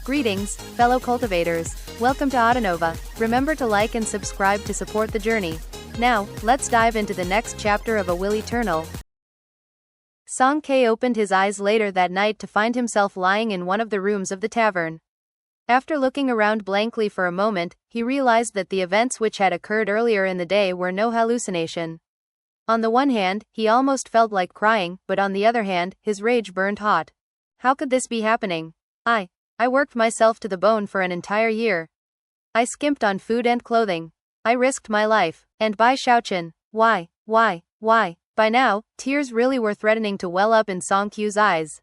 Greetings, fellow cultivators. Welcome to Autonova. Remember to like and subscribe to support the journey. Now, let's dive into the next chapter of A Will Eternal. Song Ke opened his eyes later that night to find himself lying in one of the rooms of the tavern. After looking around blankly for a moment, he realized that the events which had occurred earlier in the day were no hallucination. On the one hand, he almost felt like crying, but on the other hand, his rage burned hot. How could this be happening? I worked myself to the bone for an entire year. I skimped on food and clothing. I risked my life. And Bai Xiaochun, why? By now, tears really were threatening to well up in Song Ke's eyes.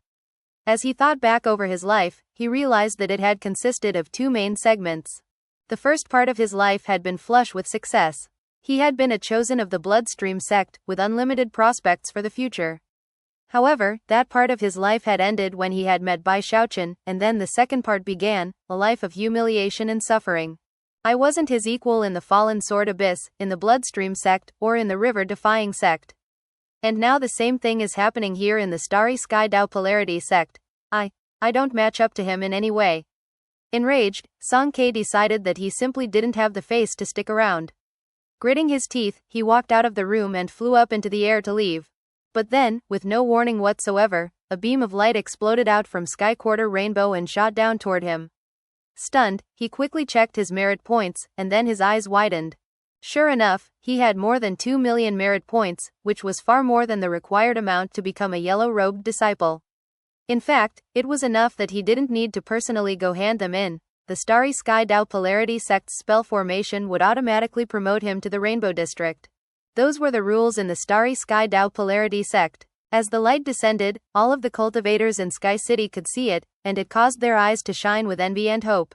As he thought back over his life, he realized that it had consisted of two main segments. The first part of his life had been flush with success. He had been a chosen of the bloodstream sect, with unlimited prospects for the future. However, that part of his life had ended when he had met Bai Xiaochun, and then the second part began, a life of humiliation and suffering. I wasn't his equal in the fallen sword abyss, in the bloodstream sect, or in the river-defying sect. And now the same thing is happening here in the starry sky Dao polarity sect. I don't match up to him in any way. Enraged, Song Ke decided that he simply didn't have the face to stick around. Gritting his teeth, he walked out of the room and flew up into the air to leave. But then, with no warning whatsoever, a beam of light exploded out from Sky Quarter Rainbow and shot down toward him. Stunned, he quickly checked his merit points, and then his eyes widened. Sure enough, he had more than 2 million merit points, which was far more than the required amount to become a yellow-robed disciple. In fact, it was enough that he didn't need to personally go hand them in. The Starry Sky Dao Polarity Sect's spell formation would automatically promote him to the Rainbow District. Those were the rules in the Starry Sky Dao Polarity Sect. As the light descended, all of the cultivators in Sky City could see it, and it caused their eyes to shine with envy and hope.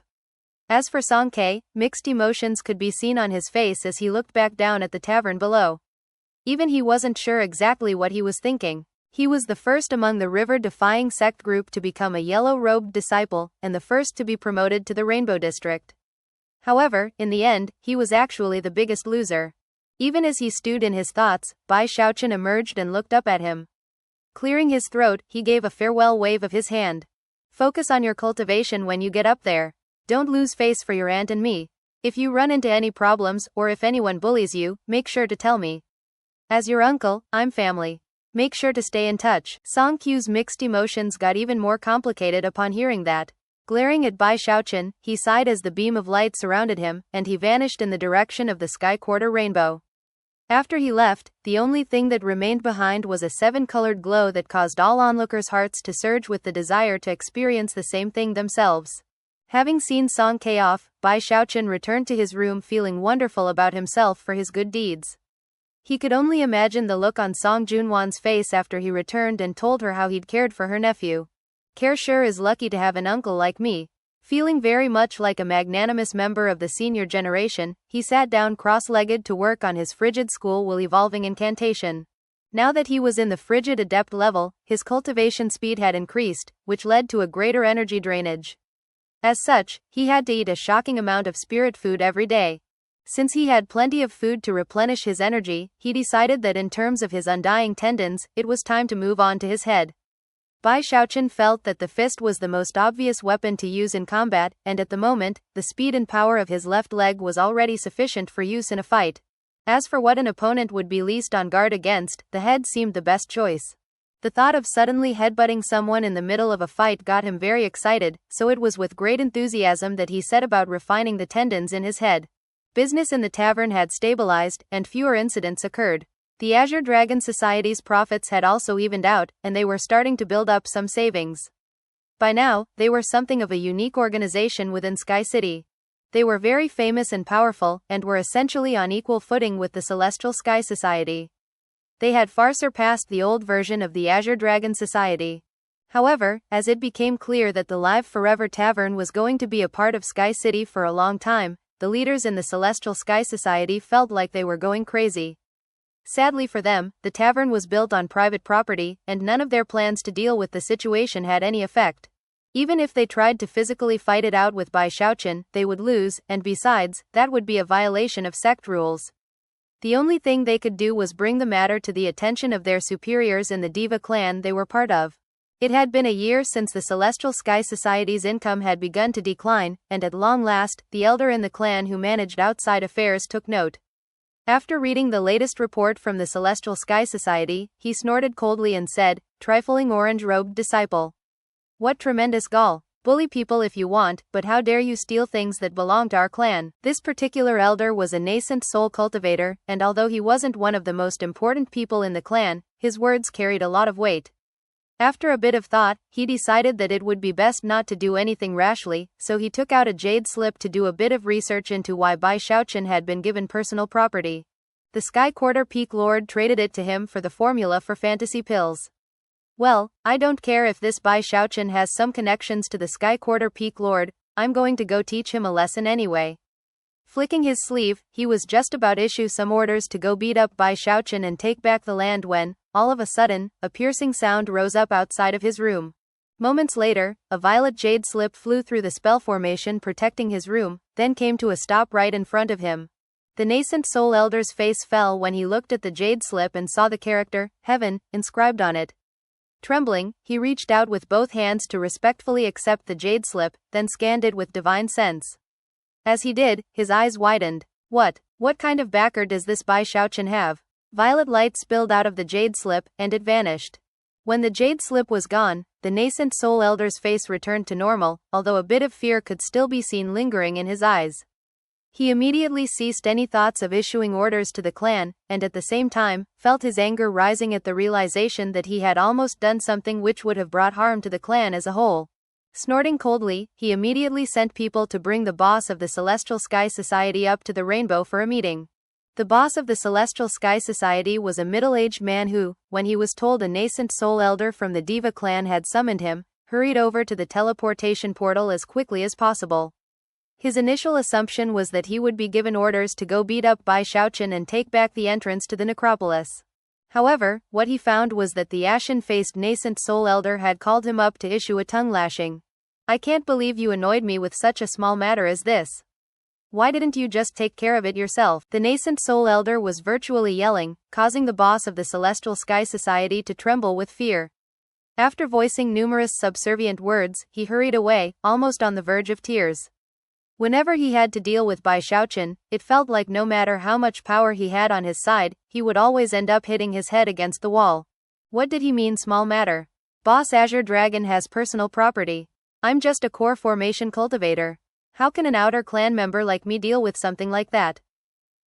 As for Song Ke, mixed emotions could be seen on his face as he looked back down at the tavern below. Even he wasn't sure exactly what he was thinking. He was the first among the river-defying sect group to become a yellow-robed disciple, and the first to be promoted to the Rainbow District. However, in the end, he was actually the biggest loser. Even as he stewed in his thoughts, Bai Xiaochun emerged and looked up at him. Clearing his throat, he gave a farewell wave of his hand. Focus on your cultivation when you get up there. Don't lose face for your aunt and me. If you run into any problems, or if anyone bullies you, make sure to tell me. As your uncle, I'm family. Make sure to stay in touch. Song Ke's mixed emotions got even more complicated upon hearing that. Glaring at Bai Xiaochun, he sighed as the beam of light surrounded him, and he vanished in the direction of the Sky Quarter Rainbow. After he left, the only thing that remained behind was a 7-colored glow that caused all onlookers' hearts to surge with the desire to experience the same thing themselves. Having seen Song Ke off, Bai Xiaochun returned to his room feeling wonderful about himself for his good deeds. He could only imagine the look on Song Junwan's face after he returned and told her how he'd cared for her nephew. Care sure is lucky to have an uncle like me. Feeling very much like a magnanimous member of the senior generation, he sat down cross-legged to work on his frigid school will evolving incantation. Now that he was in the frigid adept level, his cultivation speed had increased, which led to a greater energy drainage. As such, he had to eat a shocking amount of spirit food every day. Since he had plenty of food to replenish his energy, he decided that in terms of his undying tendons, it was time to move on to his head. Bai Xiaochun felt that the fist was the most obvious weapon to use in combat, and at the moment, the speed and power of his left leg was already sufficient for use in a fight. As for what an opponent would be least on guard against, the head seemed the best choice. The thought of suddenly headbutting someone in the middle of a fight got him very excited, so it was with great enthusiasm that he set about refining the tendons in his head. Business in the tavern had stabilized, and fewer incidents occurred. The Azure Dragon Society's profits had also evened out, and they were starting to build up some savings. By now, they were something of a unique organization within Sky City. They were very famous and powerful, and were essentially on equal footing with the Celestial Sky Society. They had far surpassed the old version of the Azure Dragon Society. However, as it became clear that the Live Forever Tavern was going to be a part of Sky City for a long time, the leaders in the Celestial Sky Society felt like they were going crazy. Sadly for them, the tavern was built on private property, and none of their plans to deal with the situation had any effect. Even if they tried to physically fight it out with Bai Xiaochun, they would lose, and besides, that would be a violation of sect rules. The only thing they could do was bring the matter to the attention of their superiors in the Diva clan they were part of. It had been a year since the Celestial Sky Society's income had begun to decline, and at long last, the elder in the clan who managed outside affairs took note. After reading the latest report from the Celestial Sky Society, he snorted coldly and said, "Trifling orange-robed disciple. What tremendous gall. Bully people if you want, but how dare you steal things that belong to our clan?" This particular elder was a nascent soul cultivator, and although he wasn't one of the most important people in the clan, his words carried a lot of weight. After a bit of thought, he decided that it would be best not to do anything rashly, so he took out a jade slip to do a bit of research into why Bai Xiaochun had been given personal property. The Sky Quarter Peak Lord traded it to him for the formula for fantasy pills. "Well, I don't care if this Bai Xiaochun has some connections to the Sky Quarter Peak Lord, I'm going to go teach him a lesson anyway." Flicking his sleeve, he was just about to issue some orders to go beat up Bai Xiaochun and take back the land when, all of a sudden, a piercing sound rose up outside of his room. Moments later, a violet jade slip flew through the spell formation protecting his room, then came to a stop right in front of him. The nascent soul elder's face fell when he looked at the jade slip and saw the character, Heaven, inscribed on it. Trembling, he reached out with both hands to respectfully accept the jade slip, then scanned it with divine sense. As he did, his eyes widened. What kind of backer does this Bai Xiaochun have? Violet light spilled out of the jade slip, and it vanished. When the jade slip was gone, the nascent soul elder's face returned to normal, although a bit of fear could still be seen lingering in his eyes. He immediately ceased any thoughts of issuing orders to the clan, and at the same time, felt his anger rising at the realization that he had almost done something which would have brought harm to the clan as a whole. Snorting coldly, he immediately sent people to bring the boss of the Celestial Sky Society up to the rainbow for a meeting. The boss of the Celestial Sky Society was a middle-aged man who, when he was told a nascent soul elder from the Diva clan had summoned him, hurried over to the teleportation portal as quickly as possible. His initial assumption was that he would be given orders to go beat up Bai Xiaochun and take back the entrance to the necropolis. However, what he found was that the ashen-faced nascent soul elder had called him up to issue a tongue lashing. "I can't believe you annoyed me with such a small matter as this. Why didn't you just take care of it yourself?" The nascent soul elder was virtually yelling, causing the boss of the Celestial Sky Society to tremble with fear. After voicing numerous subservient words, he hurried away, almost on the verge of tears. Whenever he had to deal with Bai Xiaochun, it felt like no matter how much power he had on his side, he would always end up hitting his head against the wall. What did he mean small matter? Boss Azure Dragon has personal property. I'm just a core formation cultivator. How can an outer clan member like me deal with something like that?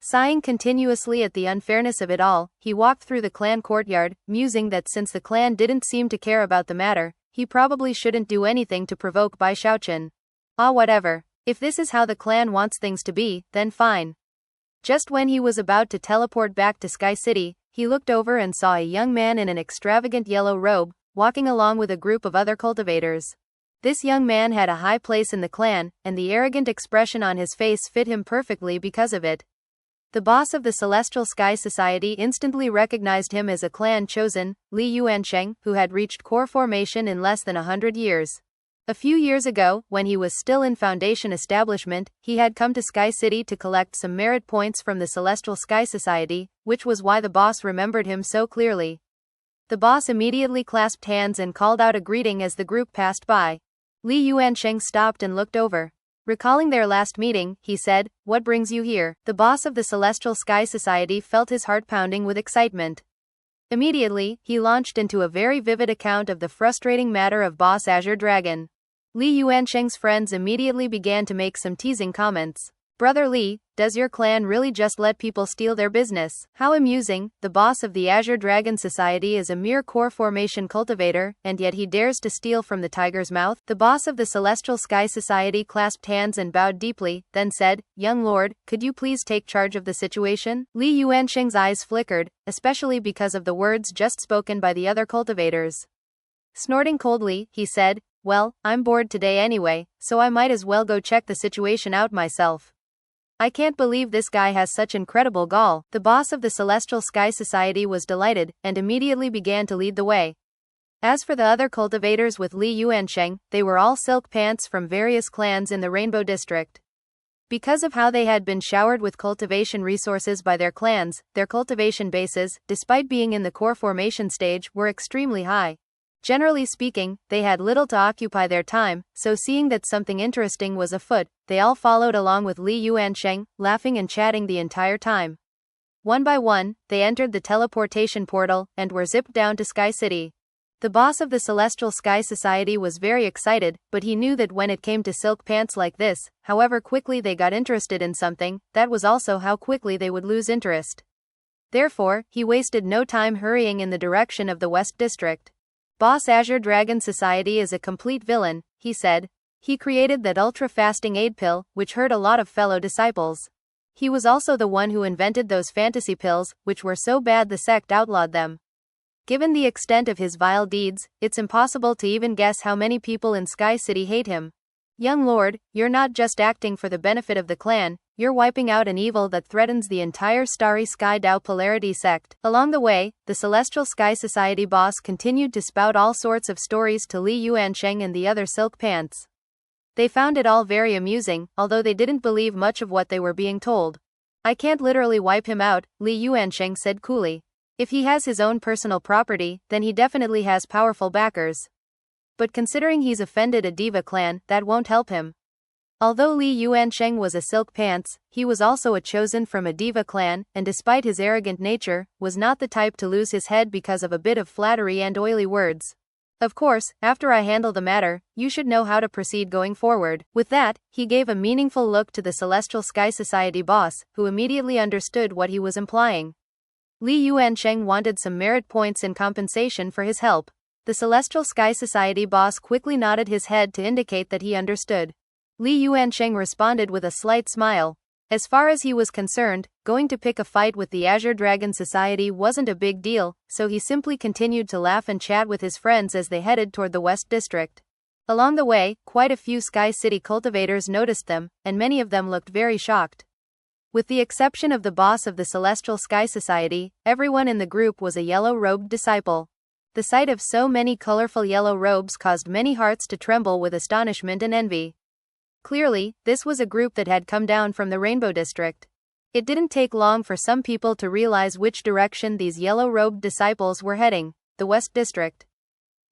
Sighing continuously at the unfairness of it all, he walked through the clan courtyard, musing that since the clan didn't seem to care about the matter, he probably shouldn't do anything to provoke Bai Xiaochun. Whatever. If this is how the clan wants things to be, then fine. Just when he was about to teleport back to Sky City, he looked over and saw a young man in an extravagant yellow robe, walking along with a group of other cultivators. This young man had a high place in the clan, and the arrogant expression on his face fit him perfectly because of it. The boss of the Celestial Sky Society instantly recognized him as a clan chosen, Li Yuansheng, who had reached core formation in less than 100 years. A few years ago, when he was still in Foundation establishment, he had come to Sky City to collect some merit points from the Celestial Sky Society, which was why the boss remembered him so clearly. The boss immediately clasped hands and called out a greeting as the group passed by. Li Yuansheng stopped and looked over. Recalling their last meeting, he said, "What brings you here?" The boss of the Celestial Sky Society felt his heart pounding with excitement. Immediately, he launched into a very vivid account of the frustrating matter of Boss Azure Dragon. Li Yuansheng's friends immediately began to make some teasing comments. "Brother Li, does your clan really just let people steal their business? How amusing, the boss of the Azure Dragon Society is a mere core formation cultivator, and yet he dares to steal from the tiger's mouth." The boss of the Celestial Sky Society clasped hands and bowed deeply, then said, "Young lord, could you please take charge of the situation?" Li Yuansheng's eyes flickered, especially because of the words just spoken by the other cultivators. Snorting coldly, he said, "Well, I'm bored today anyway, so I might as well go check the situation out myself. I can't believe this guy has such incredible gall." The boss of the Celestial Sky Society was delighted, and immediately began to lead the way. As for the other cultivators with Li Yuansheng, they were all silk pants from various clans in the Rainbow District. Because of how they had been showered with cultivation resources by their clans, their cultivation bases, despite being in the core formation stage, were extremely high. Generally speaking, they had little to occupy their time, so seeing that something interesting was afoot, they all followed along with Li Yuansheng, laughing and chatting the entire time. One by one, they entered the teleportation portal and were zipped down to Sky City. The boss of the Celestial Sky Society was very excited, but he knew that when it came to silk pants like this, however quickly they got interested in something, that was also how quickly they would lose interest. Therefore, he wasted no time hurrying in the direction of the West District. Boss Azure Dragon Society is a complete villain, he said. He created that ultra-fasting aid pill, which hurt a lot of fellow disciples. He was also the one who invented those fantasy pills, which were so bad the sect outlawed them. Given the extent of his vile deeds, it's impossible to even guess how many people in Sky City hate him. Young lord, you're not just acting for the benefit of the clan, you're wiping out an evil that threatens the entire Starry Sky Dao Polarity sect. Along the way, the Celestial Sky Society boss continued to spout all sorts of stories to Li Yuansheng and the other silk pants. They found it all very amusing, although they didn't believe much of what they were being told. I can't literally wipe him out, Li Yuansheng said coolly. If he has his own personal property, then he definitely has powerful backers. But considering he's offended a diva clan, that won't help him. Although Li Yuansheng was a silk pants, he was also a chosen from a diva clan, and despite his arrogant nature, was not the type to lose his head because of a bit of flattery and oily words. Of course, after I handle the matter, you should know how to proceed going forward. With that, he gave a meaningful look to the Celestial Sky Society boss, who immediately understood what he was implying. Li Yuansheng wanted some merit points in compensation for his help. The Celestial Sky Society boss quickly nodded his head to indicate that he understood. Li Yuansheng responded with a slight smile. As far as he was concerned, going to pick a fight with the Azure Dragon Society wasn't a big deal, so he simply continued to laugh and chat with his friends as they headed toward the West District. Along the way, quite a few Sky City cultivators noticed them, and many of them looked very shocked. With the exception of the boss of the Celestial Sky Society, everyone in the group was a yellow-robed disciple. The sight of so many colorful yellow robes caused many hearts to tremble with astonishment and envy. Clearly, this was a group that had come down from the Rainbow District. It didn't take long for some people to realize which direction these yellow-robed disciples were heading, the West District.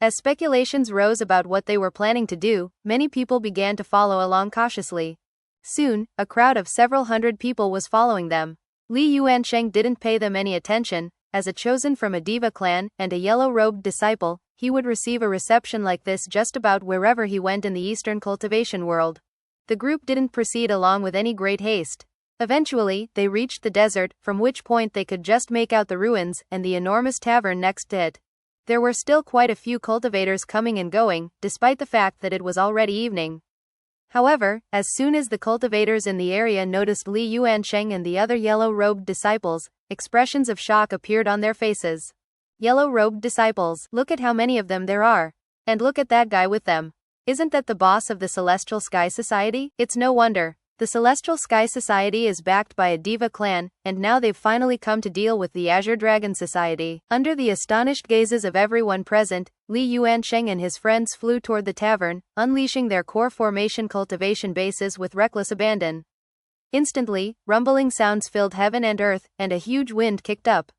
As speculations rose about what they were planning to do, many people began to follow along cautiously. Soon, a crowd of several hundred people was following them. Li Yuansheng didn't pay them any attention. As a chosen from a diva clan and a yellow-robed disciple, he would receive a reception like this just about wherever he went in the Eastern cultivation world. The group didn't proceed along with any great haste. Eventually, they reached the desert, from which point they could just make out the ruins and the enormous tavern next to it. There were still quite a few cultivators coming and going, despite the fact that it was already evening. However, as soon as the cultivators in the area noticed Li Yuansheng and the other yellow-robed disciples, expressions of shock appeared on their faces. Yellow-robed disciples, look at how many of them there are. And look at that guy with them. Isn't that the boss of the Celestial Sky Society? It's no wonder. The Celestial Sky Society is backed by a diva clan, and now they've finally come to deal with the Azure Dragon Society. Under the astonished gazes of everyone present, Li Yuansheng and his friends flew toward the tavern, unleashing their core formation cultivation bases with reckless abandon. Instantly, rumbling sounds filled heaven and earth, and a huge wind kicked up.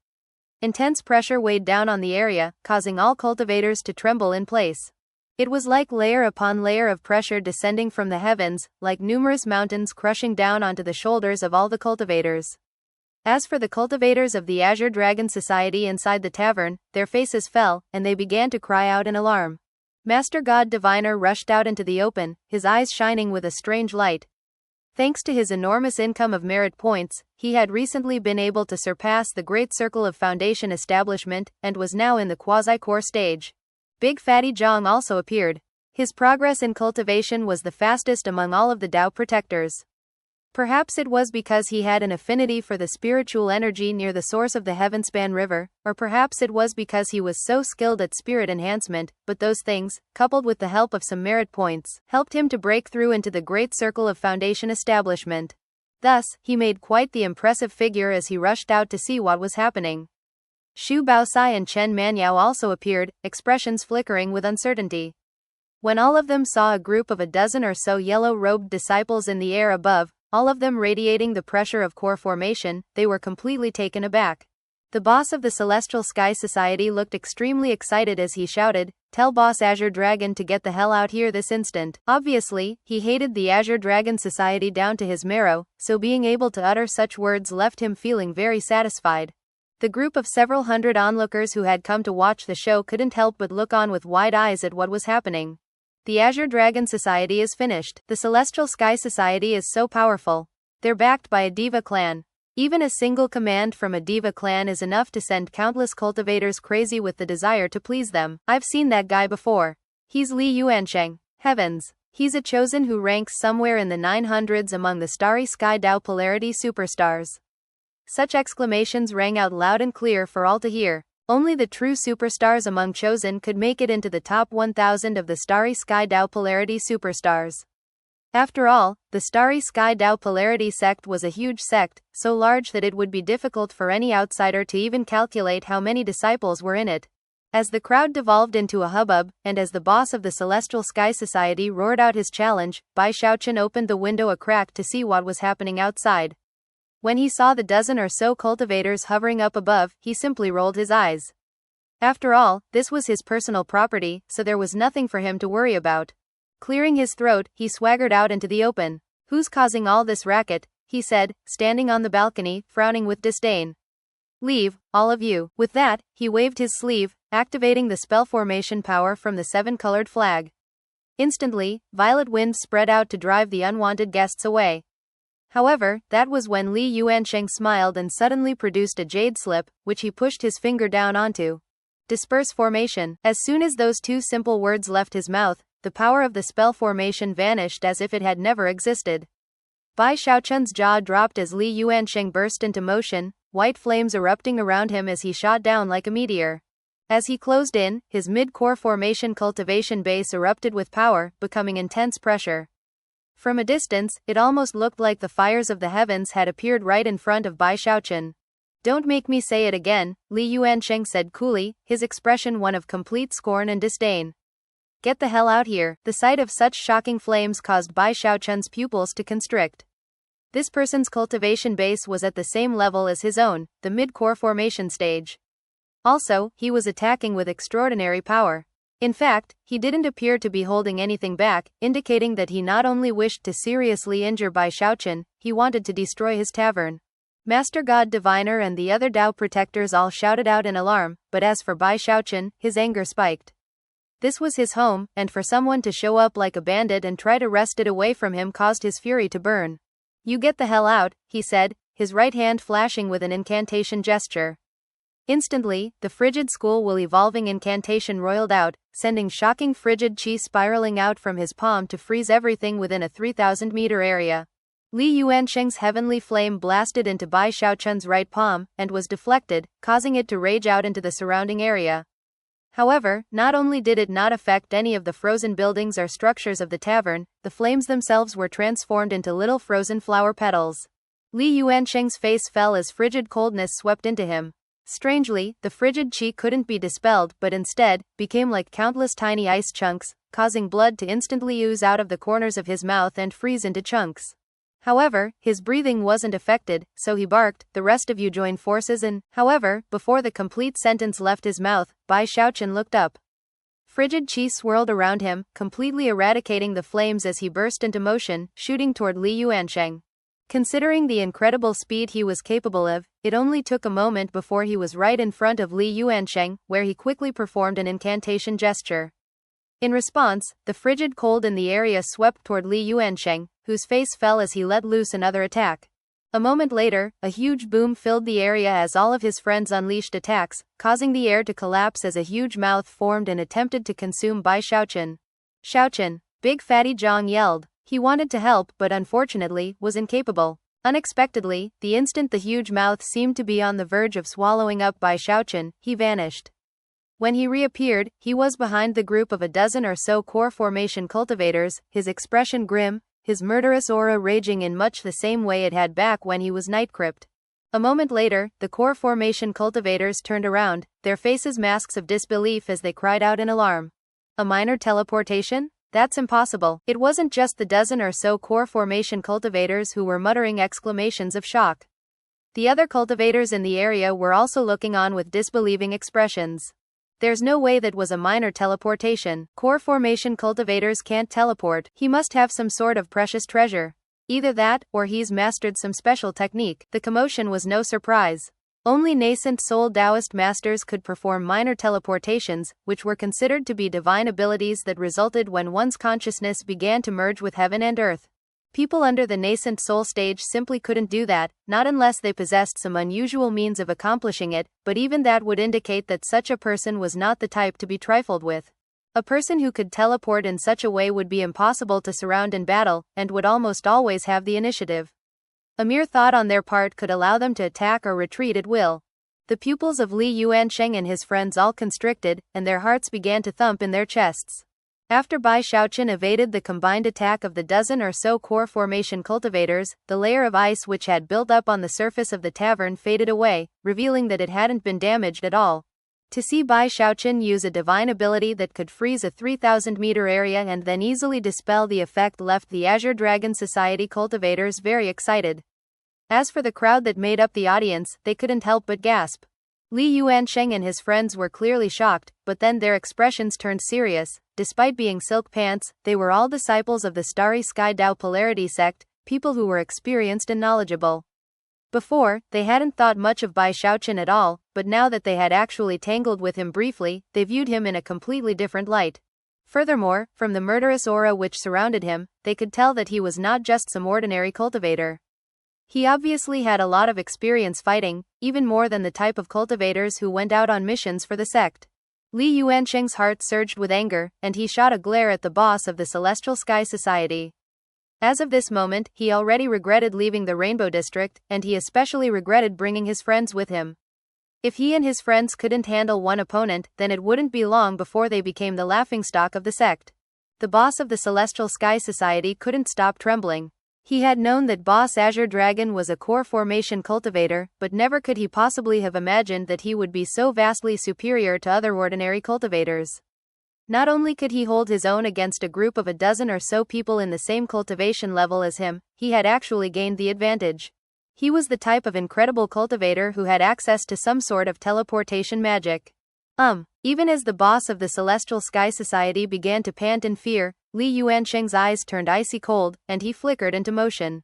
Intense pressure weighed down on the area, causing all cultivators to tremble in place. It was like layer upon layer of pressure descending from the heavens, like numerous mountains crushing down onto the shoulders of all the cultivators. As for the cultivators of the Azure Dragon Society inside the tavern, their faces fell, and they began to cry out in alarm. Master God Diviner rushed out into the open, his eyes shining with a strange light. Thanks to his enormous income of merit points, he had recently been able to surpass the Great Circle of Foundation establishment, and was now in the quasi-core stage. Big Fatty Zhang also appeared. His progress in cultivation was the fastest among all of the Dao protectors. Perhaps it was because he had an affinity for the spiritual energy near the source of the Heavenspan River, or perhaps it was because he was so skilled at spirit enhancement, but those things, coupled with the help of some merit points, helped him to break through into the Great Circle of Foundation establishment. Thus, he made quite the impressive figure as he rushed out to see what was happening. Xu Baosai and Chen Manyao also appeared, expressions flickering with uncertainty. When all of them saw a group of a dozen or so yellow-robed disciples in the air above, all of them radiating the pressure of core formation, they were completely taken aback. The boss of the Celestial Sky Society looked extremely excited as he shouted, "Tell Boss Azure Dragon to get the hell out here this instant." Obviously, he hated the Azure Dragon Society down to his marrow, so being able to utter such words left him feeling very satisfied. The group of several hundred onlookers who had come to watch the show couldn't help but look on with wide eyes at what was happening. The Azure Dragon Society is finished. The Celestial Sky Society is so powerful. They're backed by a diva clan. Even a single command from a diva clan is enough to send countless cultivators crazy with the desire to please them. I've seen that guy before. He's Li Yuansheng. Heavens. He's a chosen who ranks somewhere in the 900s among the starry sky Dao polarity superstars. Such exclamations rang out loud and clear for all to hear. Only the true superstars among chosen could make it into the top 1000 of the starry sky Dao polarity superstars. After all, the Starry Sky Dao Polarity sect was a huge sect, so large that it would be difficult for any outsider to even calculate how many disciples were in it. As the crowd devolved into a hubbub, and as the boss of the Celestial Sky Society roared out his challenge, Bai Xiaochun opened the window a crack to see what was happening outside. When he saw the dozen or so cultivators hovering up above, he simply rolled his eyes. After all, this was his personal property, so there was nothing for him to worry about. Clearing his throat, he swaggered out into the open. "Who's causing all this racket?" he said, standing on the balcony, frowning with disdain. "Leave, all of you." With that, he waved his sleeve, activating the spell formation power from the seven-colored flag. Instantly, violet wind spread out to drive the unwanted guests away. However, that was when Li Yuansheng smiled and suddenly produced a jade slip, which he pushed his finger down onto. Disperse formation. As soon as those two simple words left his mouth, the power of the spell formation vanished as if it had never existed. Bai Xiaochun's jaw dropped as Li Yuansheng burst into motion, white flames erupting around him as he shot down like a meteor. As he closed in, his mid-core formation cultivation base erupted with power, becoming intense pressure. From a distance, it almost looked like the fires of the heavens had appeared right in front of Bai Xiaochun. "Don't make me say it again," Li Yuansheng said coolly, his expression one of complete scorn and disdain. "Get the hell out here." The sight of such shocking flames caused Bai Xiaochun's pupils to constrict. This person's cultivation base was at the same level as his own, the mid-core formation stage. Also, he was attacking with extraordinary power. In fact, he didn't appear to be holding anything back, indicating that he not only wished to seriously injure Bai Xiaochun, he wanted to destroy his tavern. Master God Diviner and the other Dao protectors all shouted out in alarm, but as for Bai Xiaochun, his anger spiked. This was his home, and for someone to show up like a bandit and try to wrest it away from him caused his fury to burn. "You get the hell out," he said, his right hand flashing with an incantation gesture. Instantly, the frigid school will evolving incantation roiled out, sending shocking frigid chi spiraling out from his palm to freeze everything within a 3,000-meter area. Li Yuansheng's heavenly flame blasted into Bai Xiaochun's right palm, and was deflected, causing it to rage out into the surrounding area. However, not only did it not affect any of the frozen buildings or structures of the tavern, the flames themselves were transformed into little frozen flower petals. Li Yuansheng's face fell as frigid coldness swept into him. Strangely, the frigid chi couldn't be dispelled but instead, became like countless tiny ice chunks, causing blood to instantly ooze out of the corners of his mouth and freeze into chunks. However, his breathing wasn't affected, so he barked, "The rest of you join forces and..." However, before the complete sentence left his mouth, Bai Xiaochun looked up. Frigid chi swirled around him, completely eradicating the flames as he burst into motion, shooting toward Li Yuansheng. Considering the incredible speed he was capable of, it only took a moment before he was right in front of Li Yuansheng, where he quickly performed an incantation gesture. In response, the frigid cold in the area swept toward Li Yuansheng, whose face fell as he let loose another attack. A moment later, a huge boom filled the area as all of his friends unleashed attacks, causing the air to collapse as a huge mouth formed and attempted to consume Bai Xiaochun. "Xiaochun!" Big Fatty Zhang yelled. He wanted to help but unfortunately, was incapable. Unexpectedly, the instant the huge mouth seemed to be on the verge of swallowing up Bai Xiaochun, he vanished. When he reappeared, he was behind the group of a dozen or so core formation cultivators, his expression grim, his murderous aura raging in much the same way it had back when he was Nightcrypt. A moment later, the core formation cultivators turned around, their faces masks of disbelief as they cried out in alarm. A minor teleportation? That's impossible. It wasn't just the dozen or so core formation cultivators who were muttering exclamations of shock. The other cultivators in the area were also looking on with disbelieving expressions. There's no way that was a minor teleportation. Core formation cultivators can't teleport. He must have some sort of precious treasure. Either that, or he's mastered some special technique. The commotion was no surprise. Only nascent soul Taoist masters could perform minor teleportations, which were considered to be divine abilities that resulted when one's consciousness began to merge with heaven and earth. People under the nascent soul stage simply couldn't do that, not unless they possessed some unusual means of accomplishing it, but even that would indicate that such a person was not the type to be trifled with. A person who could teleport in such a way would be impossible to surround in battle, and would almost always have the initiative. A mere thought on their part could allow them to attack or retreat at will. The pupils of Li Yuansheng and his friends all constricted, and their hearts began to thump in their chests. After Bai Xiaochun evaded the combined attack of the dozen or so core formation cultivators, the layer of ice which had built up on the surface of the tavern faded away, revealing that it hadn't been damaged at all. To see Bai Xiaochun use a divine ability that could freeze a 3,000-meter area and then easily dispel the effect left the Azure Dragon Society cultivators very excited. As for the crowd that made up the audience, they couldn't help but gasp. Li Yuansheng and his friends were clearly shocked, but then their expressions turned serious. Despite being silk pants, they were all disciples of the Starry Sky Dao Polarity sect, people who were experienced and knowledgeable. Before, they hadn't thought much of Bai Xiaochun at all, but now that they had actually tangled with him briefly, they viewed him in a completely different light. Furthermore, from the murderous aura which surrounded him, they could tell that he was not just some ordinary cultivator. He obviously had a lot of experience fighting, even more than the type of cultivators who went out on missions for the sect. Li Yuansheng's heart surged with anger, and he shot a glare at the boss of the Celestial Sky Society. As of this moment, he already regretted leaving the Rainbow District, and he especially regretted bringing his friends with him. If he and his friends couldn't handle one opponent, then it wouldn't be long before they became the laughingstock of the sect. The boss of the Celestial Sky Society couldn't stop trembling. He had known that Boss Azure Dragon was a core formation cultivator, but never could he possibly have imagined that he would be so vastly superior to other ordinary cultivators. Not only could he hold his own against a group of a dozen or so people in the same cultivation level as him, he had actually gained the advantage. He was the type of incredible cultivator who had access to some sort of teleportation magic. Even as the boss of the Celestial Sky Society began to pant in fear, Li Yuansheng's eyes turned icy cold, and he flickered into motion.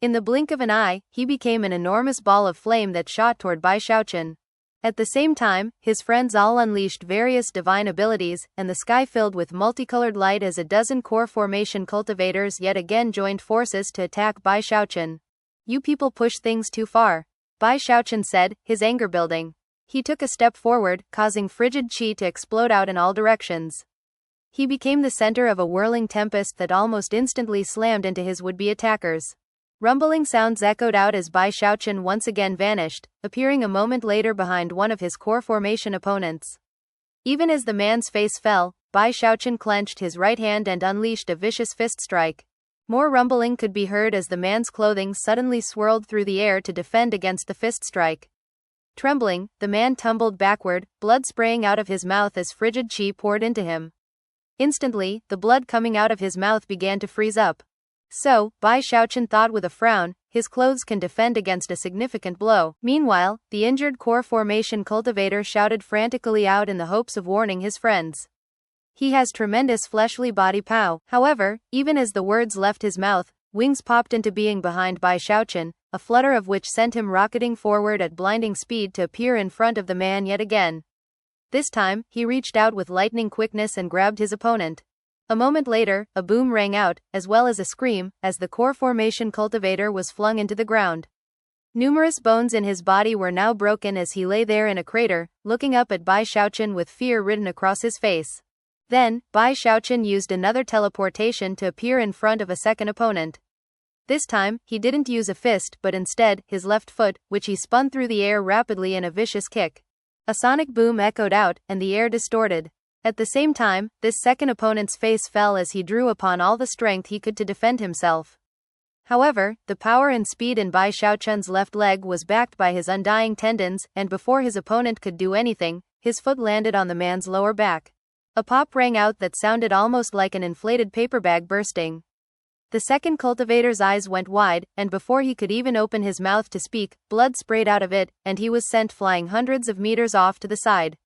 In the blink of an eye, he became an enormous ball of flame that shot toward Bai Xiaochun. At the same time, his friends all unleashed various divine abilities, and the sky filled with multicolored light as a dozen core formation cultivators yet again joined forces to attack Bai Xiaochun. "You people push things too far," Bai Xiaochun said, his anger building. He took a step forward, causing frigid qi to explode out in all directions. He became the center of a whirling tempest that almost instantly slammed into his would-be attackers. Rumbling sounds echoed out as Bai Xiaochun once again vanished, appearing a moment later behind one of his core formation opponents. Even as the man's face fell, Bai Xiaochun clenched his right hand and unleashed a vicious fist strike. More rumbling could be heard as the man's clothing suddenly swirled through the air to defend against the fist strike. Trembling, the man tumbled backward, blood spraying out of his mouth as frigid qi poured into him. Instantly, the blood coming out of his mouth began to freeze up. So, Bai Xiaochun thought with a frown, his clothes can defend against a significant blow. Meanwhile, the injured core formation cultivator shouted frantically out in the hopes of warning his friends. "He has tremendous fleshly body pow." However, even as the words left his mouth, wings popped into being behind Bai Xiaochun, a flutter of which sent him rocketing forward at blinding speed to appear in front of the man yet again. This time, he reached out with lightning quickness and grabbed his opponent. A moment later, a boom rang out, as well as a scream, as the core formation cultivator was flung into the ground. Numerous bones in his body were now broken as he lay there in a crater, looking up at Bai Xiaochun with fear written across his face. Then, Bai Xiaochun used another teleportation to appear in front of a second opponent. This time, he didn't use a fist but instead, his left foot, which he spun through the air rapidly in a vicious kick. A sonic boom echoed out, and the air distorted. At the same time, this second opponent's face fell as he drew upon all the strength he could to defend himself. However, the power and speed in Bai Xiaochun's left leg was backed by his undying tendons, and before his opponent could do anything, his foot landed on the man's lower back. A pop rang out that sounded almost like an inflated paper bag bursting. The second cultivator's eyes went wide, and before he could even open his mouth to speak, blood sprayed out of it, and he was sent flying hundreds of meters off to the side.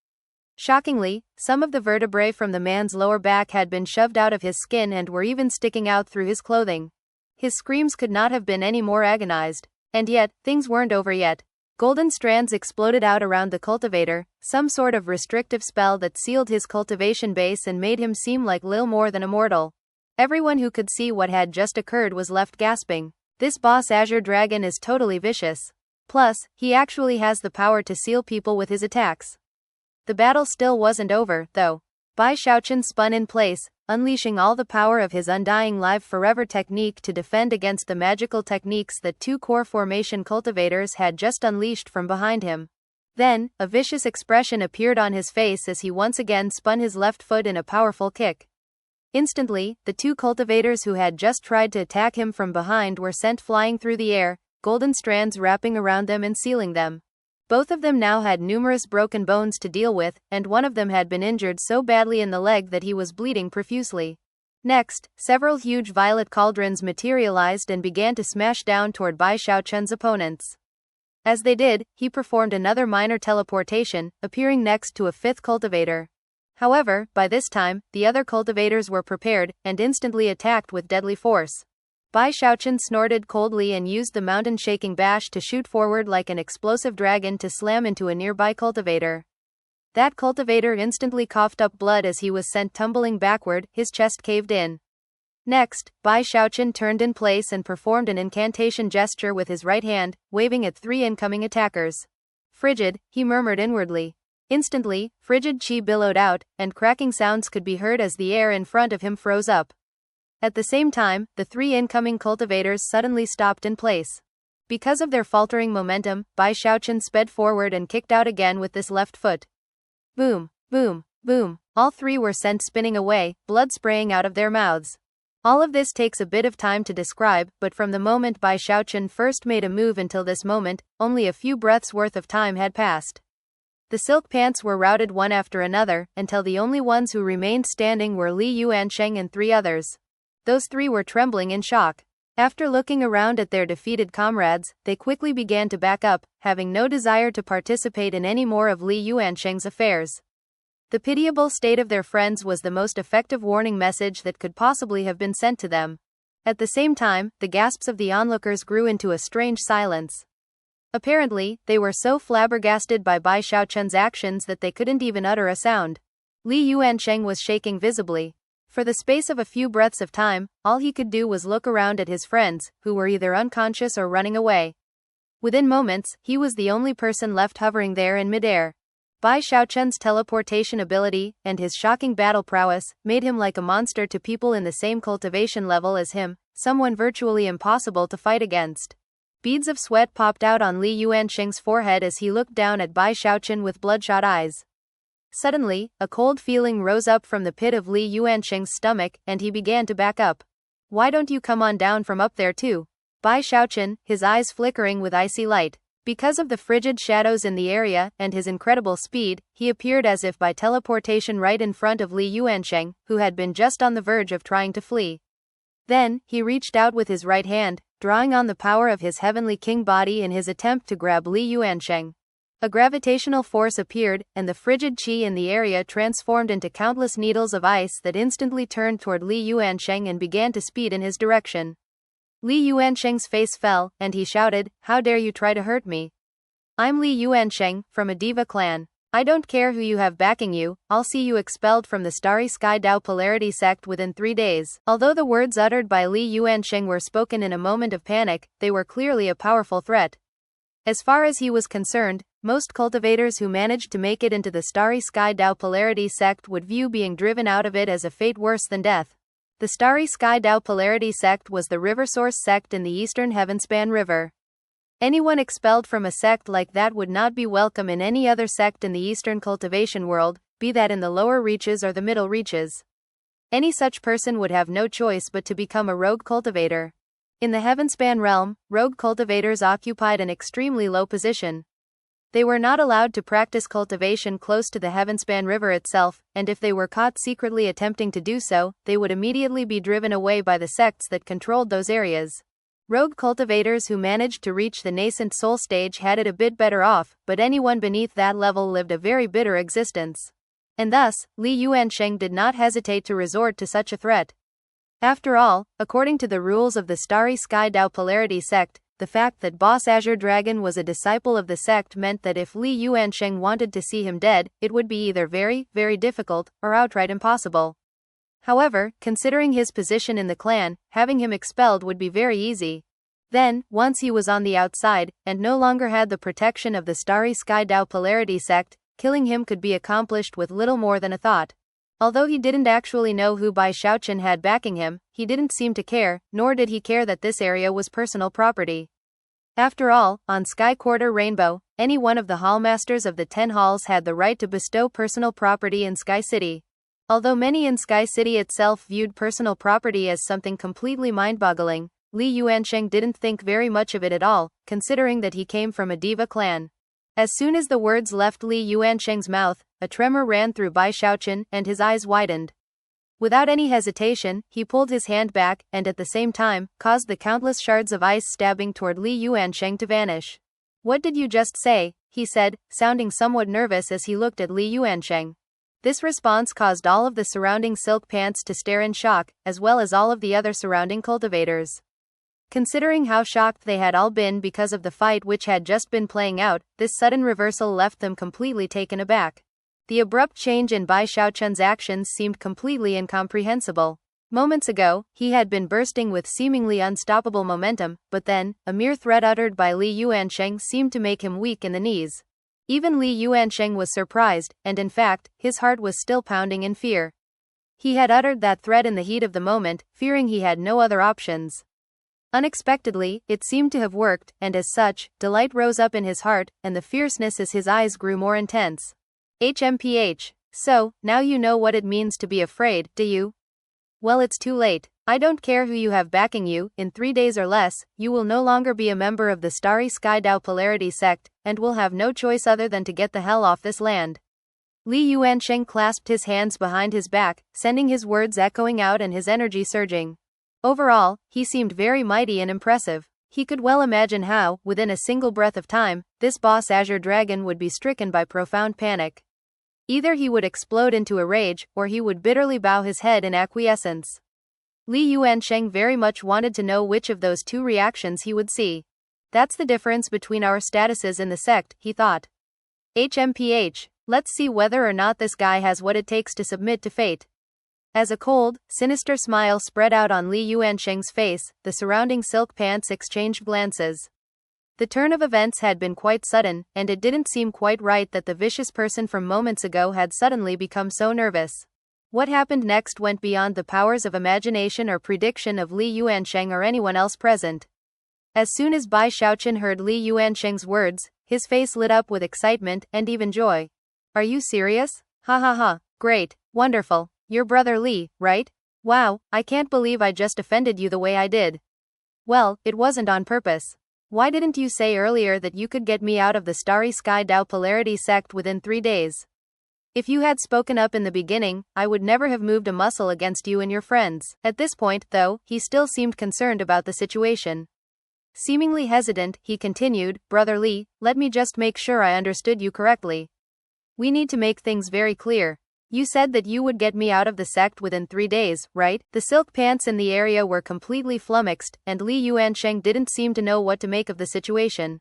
Shockingly, some of the vertebrae from the man's lower back had been shoved out of his skin and were even sticking out through his clothing. His screams could not have been any more agonized. And yet, things weren't over yet. Golden strands exploded out around the cultivator, some sort of restrictive spell that sealed his cultivation base and made him seem like little more than a mortal. Everyone who could see what had just occurred was left gasping. This boss Azure Dragon is totally vicious. Plus, he actually has the power to seal people with his attacks. The battle still wasn't over, though. Bai Xiaochun spun in place, unleashing all the power of his undying live forever technique to defend against the magical techniques that two core formation cultivators had just unleashed from behind him. Then, a vicious expression appeared on his face as he once again spun his left foot in a powerful kick. Instantly, the two cultivators who had just tried to attack him from behind were sent flying through the air, golden strands wrapping around them and sealing them. Both of them now had numerous broken bones to deal with, and one of them had been injured so badly in the leg that he was bleeding profusely. Next, several huge violet cauldrons materialized and began to smash down toward Bai Xiaochun's opponents. As they did, he performed another minor teleportation, appearing next to a fifth cultivator. However, by this time, the other cultivators were prepared, and instantly attacked with deadly force. Bai Xiaochun snorted coldly and used the mountain-shaking bash to shoot forward like an explosive dragon to slam into a nearby cultivator. That cultivator instantly coughed up blood as he was sent tumbling backward, his chest caved in. Next, Bai Xiaochun turned in place and performed an incantation gesture with his right hand, waving at 3 incoming attackers. Frigid, he murmured inwardly. Instantly, frigid chi billowed out, and cracking sounds could be heard as the air in front of him froze up. At the same time, the 3 incoming cultivators suddenly stopped in place. Because of their faltering momentum, Bai Xiaochun sped forward and kicked out again with this left foot. Boom, boom, boom, all 3 were sent spinning away, blood spraying out of their mouths. All of this takes a bit of time to describe, but from the moment Bai Xiaochun first made a move until this moment, only a few breaths worth of time had passed. The silk pants were routed one after another, until the only ones who remained standing were Li Yuansheng and 3 others. Those 3 were trembling in shock. After looking around at their defeated comrades, they quickly began to back up, having no desire to participate in any more of Li Yuansheng's affairs. The pitiable state of their friends was the most effective warning message that could possibly have been sent to them. At the same time, the gasps of the onlookers grew into a strange silence. Apparently, they were so flabbergasted by Bai Xiaochun's actions that they couldn't even utter a sound. Li Yuansheng was shaking visibly. For the space of a few breaths of time, all he could do was look around at his friends, who were either unconscious or running away. Within moments, he was the only person left hovering there in midair. Bai Xiaochun's teleportation ability, and his shocking battle prowess, made him like a monster to people in the same cultivation level as him, someone virtually impossible to fight against. Beads of sweat popped out on Li Yuansheng's forehead as he looked down at Bai Xiaochun with bloodshot eyes. Suddenly, a cold feeling rose up from the pit of Li Yuansheng's stomach, and he began to back up. Why don't you come on down from up there too? Bai Xiaochun, his eyes flickering with icy light. Because of the frigid shadows in the area, and his incredible speed, he appeared as if by teleportation right in front of Li Yuansheng, who had been just on the verge of trying to flee. Then, he reached out with his right hand, drawing on the power of his heavenly king body in his attempt to grab Li Yuansheng. A gravitational force appeared, and the frigid qi in the area transformed into countless needles of ice that instantly turned toward Li Yuansheng and began to speed in his direction. Li Yuansheng's face fell, and he shouted, "How dare you try to hurt me? I'm Li Yuansheng, from a diva clan. I don't care who you have backing you, I'll see you expelled from the Starry Sky Dao Polarity sect within 3 days." Although the words uttered by Li Yuansheng were spoken in a moment of panic, they were clearly a powerful threat. As far as he was concerned, most cultivators who managed to make it into the Starry Sky Dao Polarity sect would view being driven out of it as a fate worse than death. The Starry Sky Dao Polarity sect was the river source sect in the eastern Heavenspan River. Anyone expelled from a sect like that would not be welcome in any other sect in the eastern cultivation world, be that in the lower reaches or the middle reaches. Any such person would have no choice but to become a rogue cultivator. In the Heavenspan realm, rogue cultivators occupied an extremely low position. They were not allowed to practice cultivation close to the Heavenspan River itself, and if they were caught secretly attempting to do so, they would immediately be driven away by the sects that controlled those areas. Rogue cultivators who managed to reach the nascent soul stage had it a bit better off, but anyone beneath that level lived a very bitter existence. And thus, Li Yuansheng did not hesitate to resort to such a threat. After all, according to the rules of the Starry Sky Dao Polarity sect, the fact that Boss Azure Dragon was a disciple of the sect meant that if Li Yuansheng wanted to see him dead, it would be either very, very difficult, or outright impossible. However, considering his position in the clan, having him expelled would be very easy. Then, once he was on the outside, and no longer had the protection of the Starry Sky Dao Polarity sect, killing him could be accomplished with little more than a thought. Although he didn't actually know who Bai Xiaochun had backing him, he didn't seem to care, nor did he care that this area was personal property. After all, on Sky Quarter Rainbow, any one of the hallmasters of the 10 halls had the right to bestow personal property in Sky City. Although many in Sky City itself viewed personal property as something completely mind-boggling, Li Yuansheng didn't think very much of it at all, considering that he came from a diva clan. As soon as the words left Li Yuansheng's mouth, a tremor ran through Bai Xiaochun, and his eyes widened. Without any hesitation, he pulled his hand back, and at the same time, caused the countless shards of ice stabbing toward Li Yuansheng to vanish. "What did you just say?" he said, sounding somewhat nervous as he looked at Li Yuansheng. This response caused all of the surrounding silk pants to stare in shock, as well as all of the other surrounding cultivators. Considering how shocked they had all been because of the fight which had just been playing out, this sudden reversal left them completely taken aback. The abrupt change in Bai Xiaochun's actions seemed completely incomprehensible. Moments ago, he had been bursting with seemingly unstoppable momentum, but then, a mere threat uttered by Li Yuansheng seemed to make him weak in the knees. Even Li Yuansheng was surprised, and in fact, his heart was still pounding in fear. He had uttered that threat in the heat of the moment, fearing he had no other options. Unexpectedly, it seemed to have worked, and as such, delight rose up in his heart, and the fierceness as his eyes grew more intense. HMPH. So, now you know what it means to be afraid, do you? Well, it's too late. I don't care who you have backing you, in 3 days or less, you will no longer be a member of the Starry Sky Dao Polarity sect, and will have no choice other than to get the hell off this land. Li Yuansheng clasped his hands behind his back, sending his words echoing out and his energy surging. Overall, he seemed very mighty and impressive. He could well imagine how, within a single breath of time, this Boss Azure Dragon would be stricken by profound panic. Either he would explode into a rage, or he would bitterly bow his head in acquiescence. Li Yuansheng very much wanted to know which of those two reactions he would see. That's the difference between our statuses in the sect, he thought. HMPH, let's see whether or not this guy has what it takes to submit to fate. As a cold, sinister smile spread out on Li Yuansheng's face, the surrounding silk pants exchanged glances. The turn of events had been quite sudden, and it didn't seem quite right that the vicious person from moments ago had suddenly become so nervous. What happened next went beyond the powers of imagination or prediction of Li Yuansheng or anyone else present. As soon as Bai Xiaochun heard Li Yuansheng's words, his face lit up with excitement and even joy. Are you serious? Ha ha ha, great, wonderful, your brother Li, right? Wow, I can't believe I just offended you the way I did. Well, it wasn't on purpose. Why didn't you say earlier that you could get me out of the Starry Sky Dao Polarity sect within 3 days? If you had spoken up in the beginning, I would never have moved a muscle against you and your friends. At this point, though, he still seemed concerned about the situation. Seemingly hesitant, he continued, Brother Li, let me just make sure I understood you correctly. We need to make things very clear. You said that you would get me out of the sect within 3 days, right? The silk pants in the area were completely flummoxed, and Li Yuansheng didn't seem to know what to make of the situation.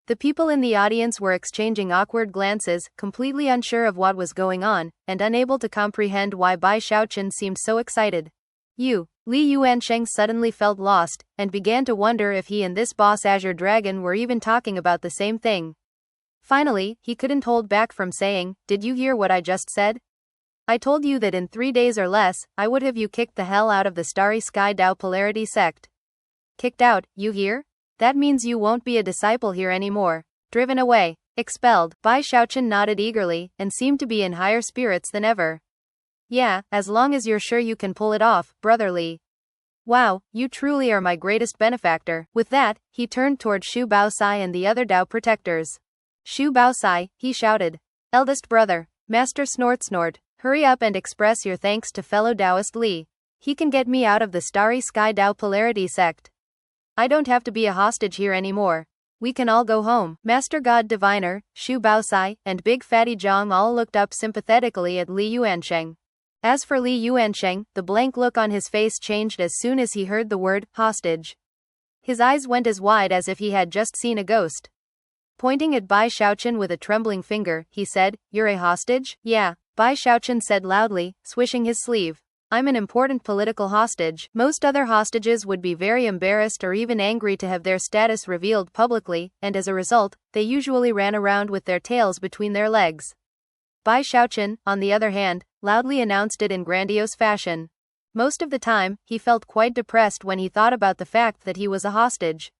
The people in the audience were exchanging awkward glances, completely unsure of what was going on, and unable to comprehend why Bai Xiaochun seemed so excited. Li Yuansheng suddenly felt lost, and began to wonder if he and this Boss Azure Dragon were even talking about the same thing. Finally, he couldn't hold back from saying, Did you hear what I just said? I told you that in 3 days or less, I would have you kicked the hell out of the Starry Sky Dao Polarity sect. Kicked out, you hear? That means you won't be a disciple here anymore. Driven away. Expelled. Bai Xiaochun nodded eagerly, and seemed to be in higher spirits than ever. Yeah, as long as you're sure you can pull it off, Brother Li. Wow, you truly are my greatest benefactor. With that, he turned toward Shu Baosai and the other Dao protectors. Shu Baosai, he shouted. Eldest brother, Master Snort, hurry up and express your thanks to fellow Taoist Li. He can get me out of the Starry Sky Tao Polarity sect. I don't have to be a hostage here anymore. We can all go home. Master God Diviner, Shu Baosai, and Big Fatty Zhang all looked up sympathetically at Li Yuansheng. As for Li Yuansheng, the blank look on his face changed as soon as he heard the word hostage. His eyes went as wide as if he had just seen a ghost. Pointing at Bai Xiaochun with a trembling finger, he said, "You're a hostage?" "Yeah," Bai Xiaochun said loudly, swishing his sleeve. "I'm an important political hostage." Most other hostages would be very embarrassed or even angry to have their status revealed publicly, and as a result, they usually ran around with their tails between their legs. Bai Xiaochun, on the other hand, loudly announced it in grandiose fashion. Most of the time, he felt quite depressed when he thought about the fact that he was a hostage.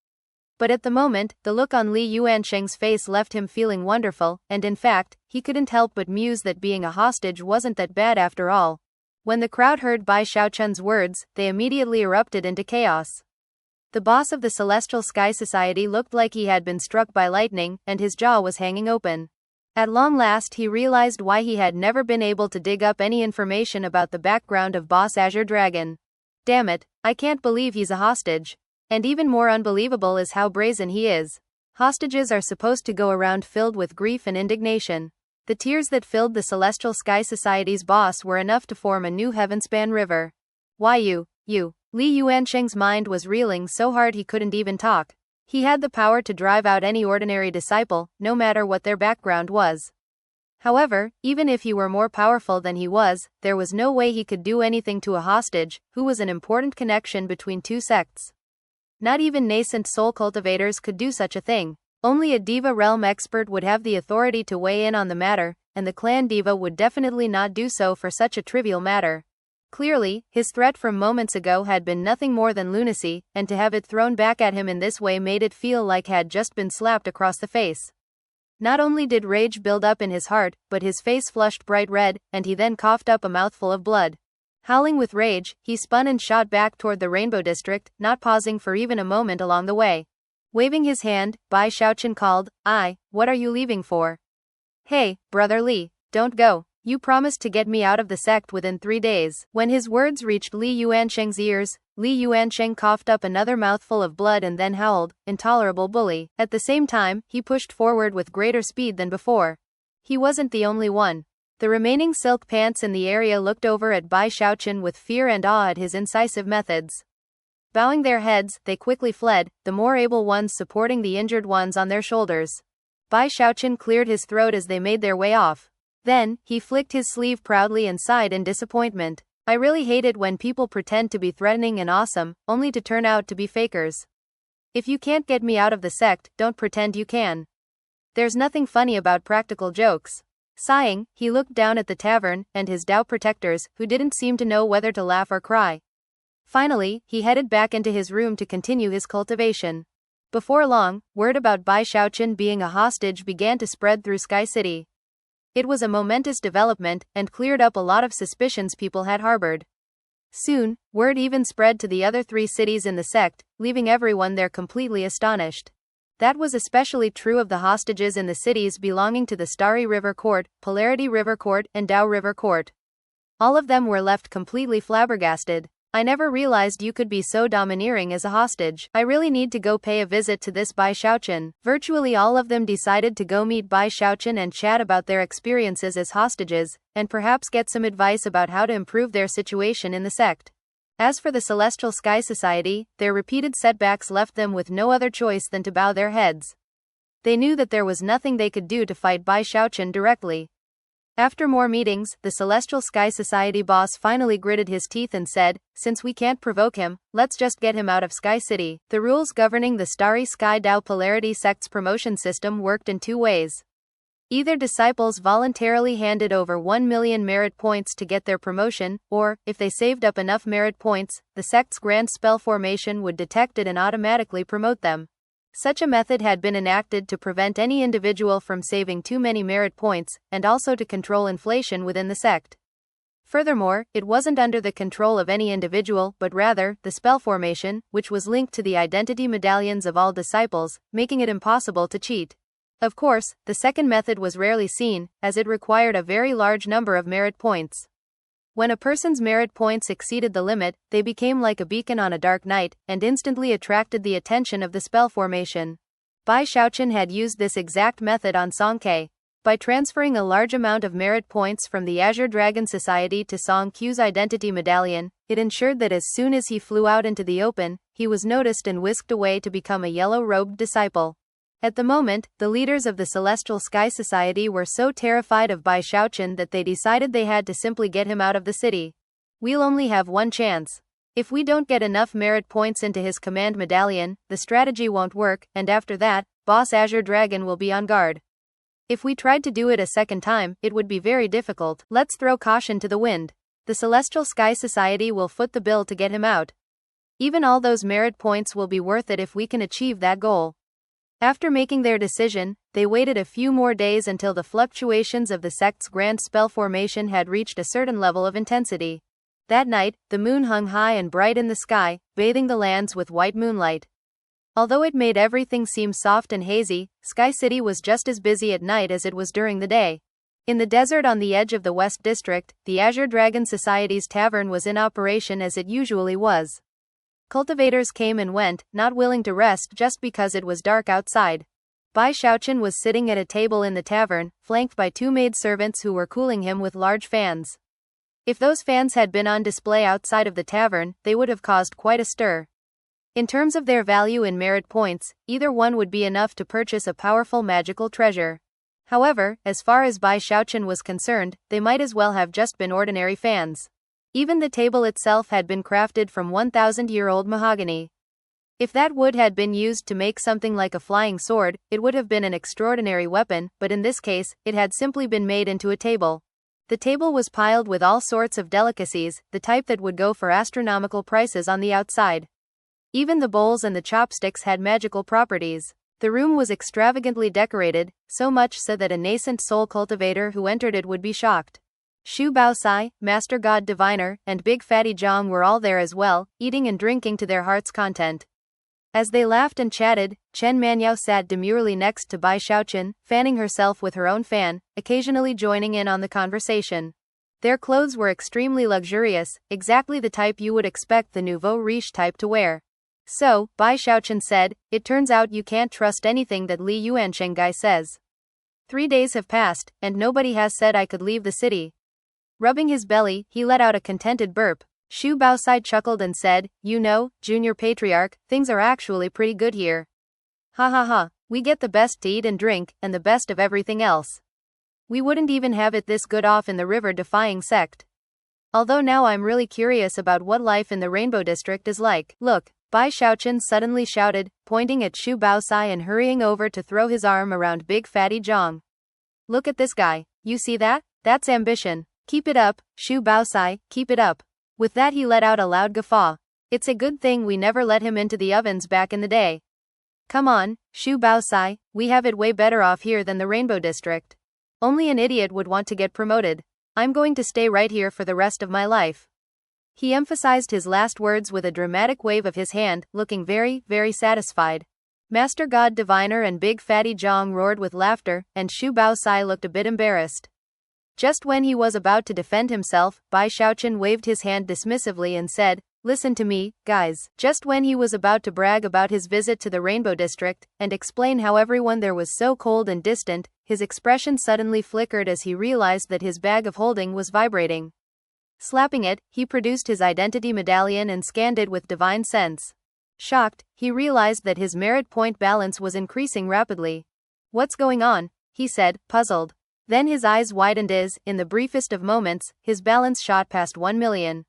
But at the moment, the look on Li Yuansheng's face left him feeling wonderful, and in fact, he couldn't help but muse that being a hostage wasn't that bad after all. When the crowd heard Bai Xiaochun's words, they immediately erupted into chaos. The boss of the Celestial Sky Society looked like he had been struck by lightning, and his jaw was hanging open. At long last he realized why he had never been able to dig up any information about the background of Boss Azure Dragon. Damn it, I can't believe he's a hostage. And even more unbelievable is how brazen he is. Hostages are supposed to go around filled with grief and indignation. The tears that filled the Celestial Sky Society's boss were enough to form a new heavenspan river. Why you? Li Yuansheng's mind was reeling so hard he couldn't even talk. He had the power to drive out any ordinary disciple, no matter what their background was. However, even if he were more powerful than he was, there was no way he could do anything to a hostage, who was an important connection between two sects. Not even nascent soul cultivators could do such a thing. Only a Diva realm expert would have the authority to weigh in on the matter, and the clan Diva would definitely not do so for such a trivial matter. Clearly, his threat from moments ago had been nothing more than lunacy, and to have it thrown back at him in this way made it feel like had just been slapped across the face. Not only did rage build up in his heart, but his face flushed bright red, and he then coughed up a mouthful of blood. Howling with rage, he spun and shot back toward the Rainbow District, not pausing for even a moment along the way. Waving his hand, Bai Xiaochun called, "What are you leaving for?" "Hey, Brother Li, don't go. You promised to get me out of the sect within 3 days." When his words reached Li Yuansheng's ears, Li Yuansheng coughed up another mouthful of blood and then howled, "Intolerable bully." At the same time, he pushed forward with greater speed than before. He wasn't the only one. The remaining silk pants in the area looked over at Bai Xiaochun with fear and awe at his incisive methods. Bowing their heads, they quickly fled, the more able ones supporting the injured ones on their shoulders. Bai Xiaochun cleared his throat as they made their way off. Then, he flicked his sleeve proudly and sighed in disappointment. "I really hate it when people pretend to be threatening and awesome, only to turn out to be fakers. If you can't get me out of the sect, don't pretend you can. There's nothing funny about practical jokes." Sighing, he looked down at the tavern, and his Tao protectors, who didn't seem to know whether to laugh or cry. Finally, he headed back into his room to continue his cultivation. Before long, word about Bai Xiaochun being a hostage began to spread through Sky City. It was a momentous development, and cleared up a lot of suspicions people had harbored. Soon, word even spread to the other 3 cities in the sect, leaving everyone there completely astonished. That was especially true of the hostages in the cities belonging to the Starry River Court, Polarity River Court, and Tao River Court. All of them were left completely flabbergasted. "I never realized you could be so domineering as a hostage. I really need to go pay a visit to this Bai Xiaochun." Virtually all of them decided to go meet Bai Xiaochun and chat about their experiences as hostages, and perhaps get some advice about how to improve their situation in the sect. As for the Celestial Sky Society, their repeated setbacks left them with no other choice than to bow their heads. They knew that there was nothing they could do to fight Bai Xiaochun directly. After more meetings, the Celestial Sky Society boss finally gritted his teeth and said, "Since we can't provoke him, let's just get him out of Sky City." The rules governing the Starry Sky Tao Polarity sect's promotion system worked in 2 ways. Either disciples voluntarily handed over 1 million merit points to get their promotion, or, if they saved up enough merit points, the sect's grand spell formation would detect it and automatically promote them. Such a method had been enacted to prevent any individual from saving too many merit points, and also to control inflation within the sect. Furthermore, it wasn't under the control of any individual, but rather, the spell formation, which was linked to the identity medallions of all disciples, making it impossible to cheat. Of course, the second method was rarely seen, as it required a very large number of merit points. When a person's merit points exceeded the limit, they became like a beacon on a dark night, and instantly attracted the attention of the spell formation. Bai Xiaochun had used this exact method on Song Ke. By transferring a large amount of merit points from the Azure Dragon Society to Song Q's identity medallion, it ensured that as soon as he flew out into the open, he was noticed and whisked away to become a yellow-robed disciple. At the moment, the leaders of the Celestial Sky Society were so terrified of Bai Xiaochun that they decided they had to simply get him out of the city. We'll only have one chance. If we don't get enough merit points into his command medallion, the strategy won't work, and after that, Boss Azure Dragon will be on guard. If we tried to do it a second time, it would be very difficult. Let's throw caution to the wind. The Celestial Sky Society will foot the bill to get him out. Even all those merit points will be worth it if we can achieve that goal. After making their decision, they waited a few more days until the fluctuations of the sect's grand spell formation had reached a certain level of intensity. That night, the moon hung high and bright in the sky, bathing the lands with white moonlight. Although it made everything seem soft and hazy, Sky City was just as busy at night as it was during the day. In the desert on the edge of the West District, the Azure Dragon Society's tavern was in operation as it usually was. Cultivators came and went, not willing to rest just because it was dark outside. Bai Xiaochun was sitting at a table in the tavern, flanked by two maidservants who were cooling him with large fans. If those fans had been on display outside of the tavern, they would have caused quite a stir. In terms of their value in merit points, either one would be enough to purchase a powerful magical treasure. However, as far as Bai Xiaochun was concerned, they might as well have just been ordinary fans. Even the table itself had been crafted from 1,000-year-old mahogany. If that wood had been used to make something like a flying sword, it would have been an extraordinary weapon, but in this case, it had simply been made into a table. The table was piled with all sorts of delicacies, the type that would go for astronomical prices on the outside. Even the bowls and the chopsticks had magical properties. The room was extravagantly decorated, so much so that a nascent soul cultivator who entered it would be shocked. Shu Baosai, Master God Diviner, and Big Fatty Zhang were all there as well, eating and drinking to their heart's content. As they laughed and chatted, Chen Manyao sat demurely next to Bai Xiaochun, fanning herself with her own fan, occasionally joining in on the conversation. Their clothes were extremely luxurious, exactly the type you would expect the nouveau riche type to wear. So, Bai Xiaochun said, it turns out you can't trust anything that Li Yuansheng guy says. 3 days have passed, and nobody has said I could leave the city. Rubbing his belly, he let out a contented burp. Shu Baosai chuckled and said, you know, Junior Patriarch, things are actually pretty good here. Ha ha ha, we get the best to eat and drink, and the best of everything else. We wouldn't even have it this good off in the river-defying sect. Although now I'm really curious about what life in the Rainbow District is like. Look. Bai Xiaochun suddenly shouted, pointing at Shu Baosai and hurrying over to throw his arm around Big Fatty Zhang. Look at this guy, you see that? That's ambition. Keep it up, Shu Baosai, keep it up. With that he let out a loud guffaw. It's a good thing we never let him into the ovens back in the day. Come on, Shu Baosai, we have it way better off here than the Rainbow District. Only an idiot would want to get promoted. I'm going to stay right here for the rest of my life. He emphasized his last words with a dramatic wave of his hand, looking very, very satisfied. Master God Diviner and Big Fatty Zhang roared with laughter, and Shu Baosai looked a bit embarrassed. Just when he was about to defend himself, Bai Xiaochun waved his hand dismissively and said, listen to me, guys. Just when he was about to brag about his visit to the Rainbow District, and explain how everyone there was so cold and distant, his expression suddenly flickered as he realized that his bag of holding was vibrating. Slapping it, he produced his identity medallion and scanned it with divine sense. Shocked, he realized that his merit point balance was increasing rapidly. What's going on? He said, puzzled. Then his eyes widened as, in the briefest of moments, his balance shot past 1 million.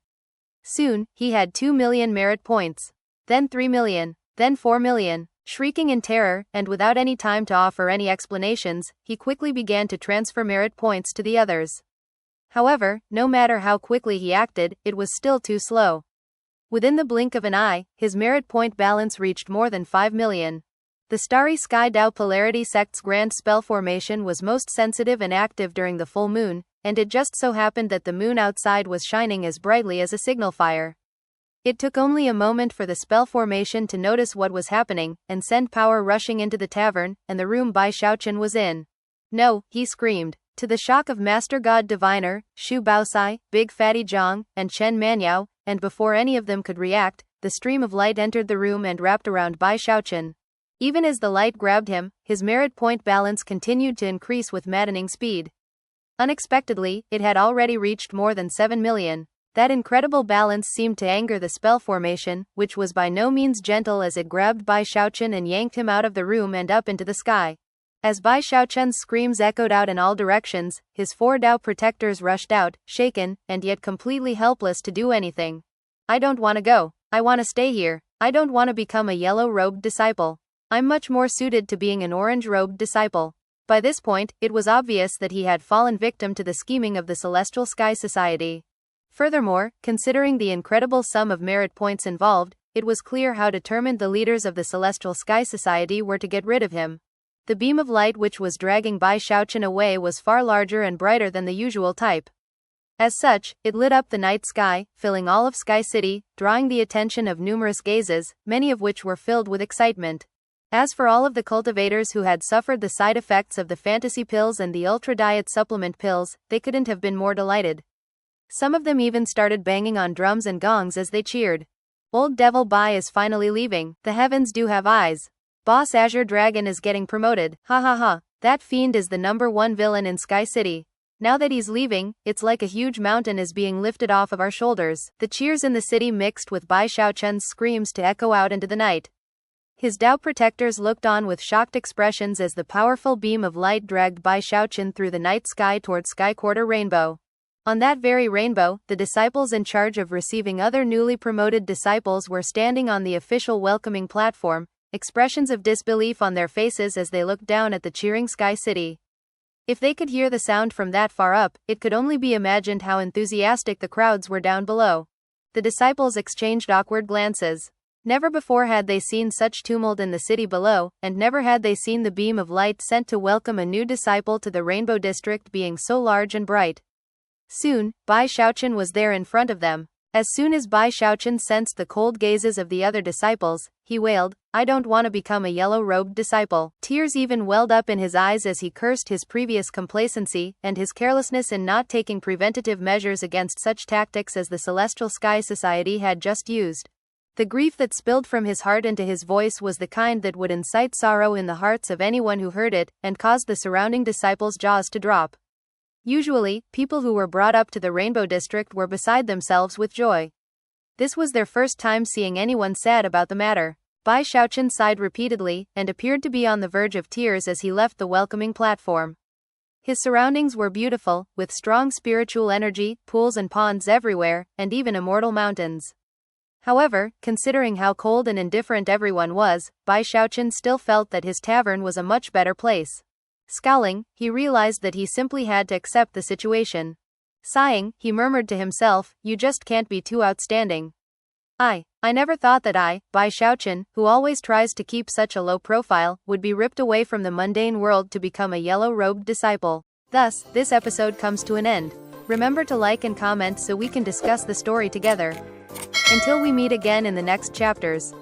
Soon, he had 2 million merit points. Then 3 million. Then 4 million. Shrieking in terror, and without any time to offer any explanations, he quickly began to transfer merit points to the others. However, no matter how quickly he acted, it was still too slow. Within the blink of an eye, his merit point balance reached more than 5 million. The Starry Sky Dao Polarity Sect's grand spell formation was most sensitive and active during the full moon, and it just so happened that the moon outside was shining as brightly as a signal fire. It took only a moment for the spell formation to notice what was happening, and send power rushing into the tavern, and the room Bai Xiaochun was in. No, he screamed. To the shock of Master God Diviner, Shu Baosai, Big Fatty Zhang, and Chen Manyao, and before any of them could react, the stream of light entered the room and wrapped around Bai Xiaochun. Even as the light grabbed him, his merit point balance continued to increase with maddening speed. Unexpectedly, it had already reached more than 7 million. That incredible balance seemed to anger the spell formation, which was by no means gentle as it grabbed Bai Xiaochun and yanked him out of the room and up into the sky. As Bai Xiaochun's screams echoed out in all directions, his 4 Dao protectors rushed out, shaken, and yet completely helpless to do anything. I don't want to go. I want to stay here. I don't want to become a yellow-robed disciple. I'm much more suited to being an orange-robed disciple. By this point, it was obvious that he had fallen victim to the scheming of the Celestial Sky Society. Furthermore, considering the incredible sum of merit points involved, it was clear how determined the leaders of the Celestial Sky Society were to get rid of him. The beam of light which was dragging Bai Xiaochun away was far larger and brighter than the usual type. As such, it lit up the night sky, filling all of Sky City, drawing the attention of numerous gazes, many of which were filled with excitement. As for all of the cultivators who had suffered the side effects of the fantasy pills and the ultra diet supplement pills, they couldn't have been more delighted. Some of them even started banging on drums and gongs as they cheered. Old Devil Bai is finally leaving. The heavens do have eyes. Boss Azure Dragon is getting promoted. Ha ha ha. That fiend is the #1 villain in Sky City. Now that he's leaving, it's like a huge mountain is being lifted off of our shoulders. The cheers in the city mixed with Bai Xiaochun's screams to echo out into the night. His Dao protectors looked on with shocked expressions as the powerful beam of light dragged Bai Xiaochun through the night sky toward Sky Quarter Rainbow. On that very rainbow, the disciples in charge of receiving other newly promoted disciples were standing on the official welcoming platform, expressions of disbelief on their faces as they looked down at the cheering Sky City. If they could hear the sound from that far up, it could only be imagined how enthusiastic the crowds were down below. The disciples exchanged awkward glances. Never before had they seen such tumult in the city below, and never had they seen the beam of light sent to welcome a new disciple to the Rainbow District being so large and bright. Soon, Bai Xiaochun was there in front of them. As soon as Bai Xiaochun sensed the cold gazes of the other disciples, he wailed, I don't want to become a yellow-robed disciple. Tears even welled up in his eyes as he cursed his previous complacency and his carelessness in not taking preventative measures against such tactics as the Celestial Sky Society had just used. The grief that spilled from his heart into his voice was the kind that would incite sorrow in the hearts of anyone who heard it, and caused the surrounding disciples' jaws to drop. Usually, people who were brought up to the Rainbow District were beside themselves with joy. This was their first time seeing anyone sad about the matter. Bai Xiaochun sighed repeatedly, and appeared to be on the verge of tears as he left the welcoming platform. His surroundings were beautiful, with strong spiritual energy, pools and ponds everywhere, and even immortal mountains. However, considering how cold and indifferent everyone was, Bai Xiaochun still felt that his tavern was a much better place. Scowling, he realized that he simply had to accept the situation. Sighing, he murmured to himself, you just can't be too outstanding. I never thought that Bai Xiaochun, who always tries to keep such a low profile, would be ripped away from the mundane world to become a yellow-robed disciple. Thus, this episode comes to an end. Remember to like and comment so we can discuss the story together. Until we meet again in the next chapters.